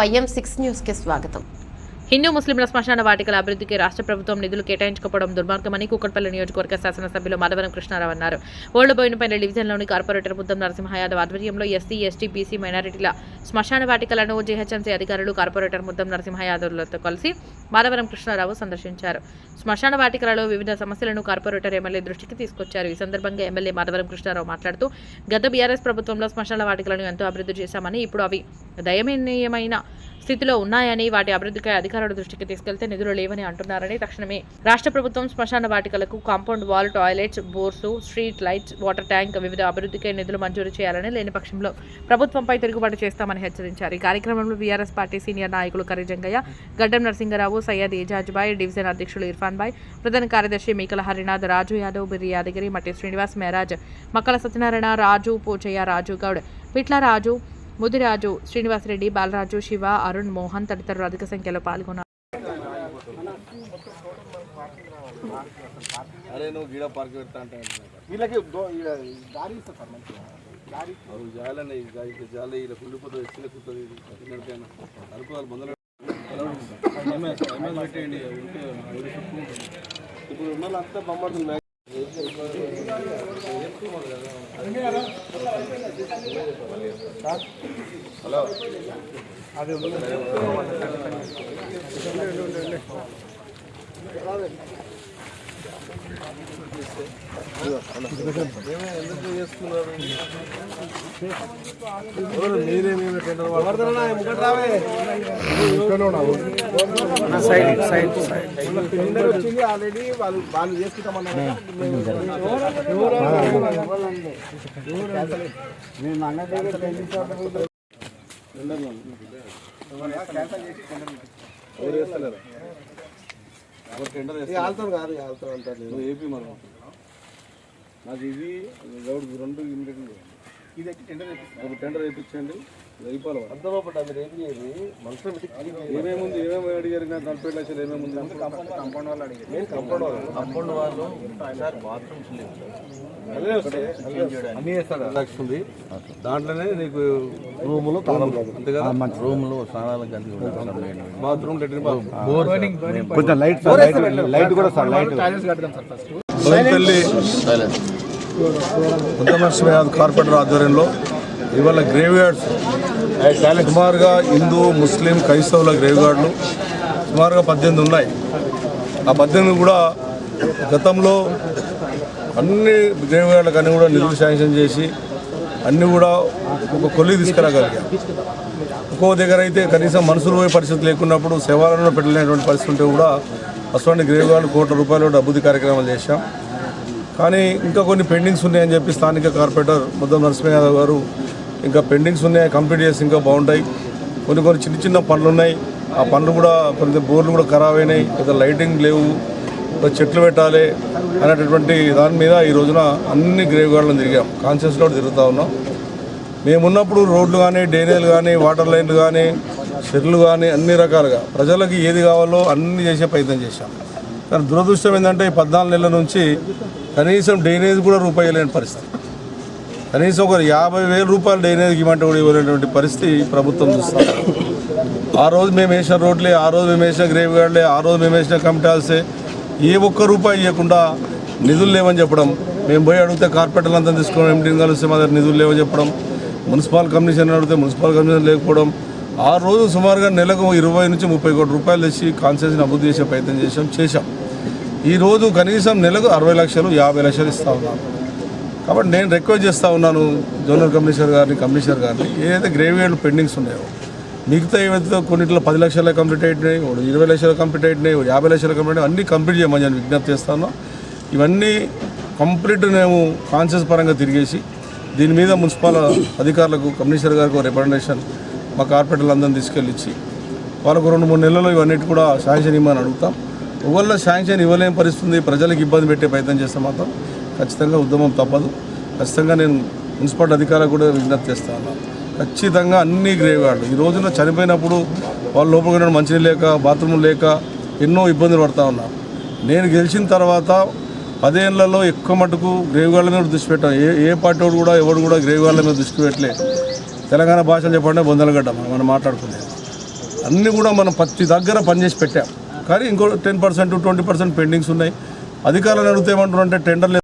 YM6 న్యూస్కి స్వాగతం. హిందూ ముస్లింల శ్మశాన వాటికల అభివృద్ధికి రాష్ట్ర ప్రభుత్వం నిధులు కేటాయించకపోవడం దుర్మార్గమని కూకట్పల్లి నియోజకవర్గ శాసనసభ్యులు మాధవరం కృష్ణారావు అన్నారు. ఓల్డ్బోయినపల్లి డివిజన్లోని కార్పొరేటర్ ముద్దం నరసింహ యాదవ్ ఆధ్వర్యంలో ఎస్సీ, ఎస్టీ, బీసీ మైనారిటీల శ్మశాన వాటికలను జీహెచ్ఎంసీ అధికారులు కార్పొరేటర్ ముద్దం నరసింహ యాదవ్లతో కలిసి మాధవరం కృష్ణారావు సందర్శించారు. శ్మశాన వాటికలలో వివిధ సమస్యలను కార్పొరేటర్ ఎమ్మెల్యే దృష్టికి తీసుకొచ్చారు. ఈ సందర్భంగా ఎమ్మెల్యే మాధవరం కృష్ణారావు మాట్లాడుతూ గత బీఆర్ఎస్ ప్రభుత్వంలో శ్మశాన వాటికలను ఎంతో అభివృద్ధి చేశామని, ఇప్పుడు అవి దయనీయమైన స్థితిలో ఉన్నాయని, వాటి అభివృద్ధికై అధికారుల దృష్టికి తీసుకెళ్తే నిధులు లేవని అంటున్నారని, తక్షణమే రాష్ట్ర ప్రభుత్వం శ్మశాన వాటికలకు compound wall, toilets, bores, street lights, water tank వివిధ అభివృద్ధికై నిధులు మంజూరు చేయాలని, లేని పక్షంలో ప్రభుత్వంపై తిరుగుబాటు చేస్తామని హెచ్చరించారు. ఈ కార్యక్రమంలో బీఆర్ఎస్ పార్టీ సీనియర్ నాయకులు కర్రిజంగయ్య, గడ్డం నరసింగరావు, సయ్యద్ ఏజాజ్బాయ్, డివిజన్ అధ్యక్షులు ఇర్ఫాన్ బాయ్, ప్రధాన కార్యదర్శి మీకల హరినాథ్, రాజు యాదవ్, బిర్రి యాదగిరి, మట్టి శ్రీనివాస్, మేరాజ్, మక్కల సత్యనారాయణ, రాజు, పోచయ్య, రాజు గౌడ్, పిట్లరాజు, ముదిరాజు, శ్రీనివాసరెడ్డి, బాలరాజు, శివ, అరుణ్, మోహన్ తదితరులు అధిక సంఖ్యలో పాల్గొన్నారు. హలో అది ఎందుకు చేస్తున్నారు వచ్చింది ఆల్రెడీ వాళ్ళు చేసుకుంటామన్నారు. ఆల్తాం కాదు, ఆల్తాం అంటారు. ఏపీ మనం నాకు ఇది గౌడ్ రెండు ఇది టెండర్ వేయించండి, అయిపోవాలి. అర్థమవుతుంది. మీరు ఏం చేయాలి, మనసులో ఏమేముంది, ఏమేమి అడిగారు? నాకు 40 లక్షలు ఏమేముంది? కంపౌండ్ వాళ్ళు అడిగారు. నేను కంపౌండ్ వాళ్ళు బాత్రూమ్స్ అన్నీ వేస్తాడు. లక్ష ఉంది, దాంట్లోనే నీకు రూములు అంతే కదా, రూములు, స్నానాలకు బాత్రూమ్, కొంచెం లైట్ కూడా సార్, కార్పొరేటర్ ఆధ్వర్యంలో ఇవాళ గ్రేవ్ యార్డ్స్ సుమారుగా హిందూ, ముస్లిం, క్రైస్తవుల గ్రేవ్ యార్డులు సుమారుగా 18 ఉన్నాయి. ఆ 18 కూడా గతంలో అన్ని గ్రేవ్ యార్డులకు అన్నీ కూడా నిధులు శాంక్షన్ చేసి అన్నీ కూడా ఒక కొలికి తీసుకురాగలిగాం. ఒక్కో దగ్గర అయితే కనీసం మనుషులు పోయే పరిస్థితి లేకున్నప్పుడు సేవలను పెట్టలేనటువంటి పరిస్థితి ఉంటే కూడా అటువంటి గ్రేవ్ యార్డులు ₹1 కోట్ల అభివృద్ధి కార్యక్రమాలు చేశాం. కానీ ఇంకా కొన్ని పెండింగ్స్ ఉన్నాయని చెప్పి స్థానిక కార్పొరేటర్ ముద్దం నరసింహ యాదవ్ గారు ఇంకా పెండింగ్స్ ఉన్నాయి, కంప్లీట్ చేసి ఇంకా బాగుంటాయి. కొన్ని చిన్న చిన్న పనులు ఉన్నాయి, ఆ పనులు కూడా కొన్ని బోర్లు కూడా ఖరాబ్ అయినాయి, పెద్ద లైటింగ్ లేవు, చెట్లు పెట్టాలి అనేటటువంటి దాని మీద ఈ రోజున అన్ని గ్రేవ్ యార్డులను తిరిగాం, కాన్షియస్లో తిరుగుతూ ఉన్నాం. మేమున్నప్పుడు రోడ్లు కానీ, డ్రైనేజీలు కానీ, వాటర్ లైన్లు కానీ, షెడ్లు కానీ అన్ని రకాలుగా ప్రజలకు ఏది కావాలో అన్ని చేసే ప్రయత్నం చేశాం. కానీ దురదృష్టం ఏంటంటే 14 నెలల నుంచి కనీసం డ్రైనేజ్ కూడా రూపాయి లేని పరిస్థితి, కనీసం ఒక ₹50,000 డ్రైనేజ్కి ఇవ్వమంటే కూడా ఇవ్వలేనటువంటి పరిస్థితి ప్రభుత్వం చూస్తాం. ఆ రోజు మేము వేసిన రోడ్లే, ఆ రోజు మేము వేసిన గ్రేవ్ యార్డ్లే, ఆ రోజు మేము వేసిన కమిటాల్సే, ఏ ఒక్క రూపాయి ఇవ్వకుండా నిధులు లేవని చెప్పడం. మేము పోయి అడిగితే కార్పొరేటర్లు అంతా తీసుకోవడం, ఎంపీని కలిస్తే మా దగ్గర నిధులు లేవని చెప్పడం, మున్సిపల్ కమిషన్ అడిగితే మున్సిపల్ కమిషన్ లేకపోవడం. ఆ రోజు సుమారుగా నెలకు 20 నుంచి 30 కోట్ల రూపాయలు తెచ్చి కాన్స్టిట్యూన్సీని అభివృద్ధి చేసే ప్రయత్నం చేశాం. ఈరోజు కనీసం నెలకు 60 లక్షలు, 50 లక్షలు ఇస్తూ ఉన్నాను. కాబట్టి నేను రిక్వెస్ట్ చేస్తూ ఉన్నాను జోనల్ కమిషనర్ గారిని, ఏదైతే గ్రేవ్ యార్డ్లు పెండింగ్స్ ఉన్నాయో మిగతా ఏవైతే కొన్నిట్లో 10 లక్షలు కంప్లీట్ అయినాయి, 20 లక్షలు కంప్లీట్ అయినాయి, 50 లక్షలు కంప్లీట్ అన్నీ కంప్లీట్ చేయమని నేను విజ్ఞప్తి చేస్తాను. ఇవన్నీ కంప్లీట్ మేము కాన్షియస్ పరంగా తిరిగేసి దీని మీద మున్సిపల్ అధికారులకు, కమిషనర్ గారికి రికమెండేషన్ మా కార్పొరేటర్లు అందరినీ తీసుకెళ్ళిచ్చి వాళ్ళకు 2-3 నెలల్లో ఇవన్నిటి కూడా శాంక్షన్ ఇవ్వమని అడుగుతాం. ఒకవేళ శాంక్షన్ ఇవ్వలేని పరిస్థితుంది, ప్రజలకు ఇబ్బంది పెట్టే ప్రయత్నం చేస్తే మాత్రం ఖచ్చితంగా ఉద్యమం తప్పదు. ఖచ్చితంగా నేను మున్సిపల్ అధికారులకు కూడా విజ్ఞప్తి చేస్తాను. ఖచ్చితంగా అన్ని గ్రేవ్ యార్డులు ఈ రోజున చనిపోయినప్పుడు వాళ్ళు లోపల మంచినీళ్ళు లేక, బాత్రూములు లేక ఎన్నో ఇబ్బందులు పడుతూ ఉన్నారు. నేను గెలిచిన తర్వాత 10 ఏళ్లలో ఎక్కువ మటుకు గ్రేవ్ యార్డుల మీద దృష్టి పెట్టాం. ఏ పార్టీ కూడా ఎవరు కూడా గ్రేవ్ యార్డుల మీద దృష్టి పెట్టలే. తెలంగాణ భాషలు చెప్పండి బొందలగడ్డ మనం మాట్లాడుకునేది. అన్నీ కూడా మనం ప్రతి దగ్గర పనిచేసి పెట్టాం. కానీ ఇంకో 10% 20% పెండింగ్స్ ఉన్నాయి. అధికారులను అడిగితే ఏమంటారు అంటే టెండర్లు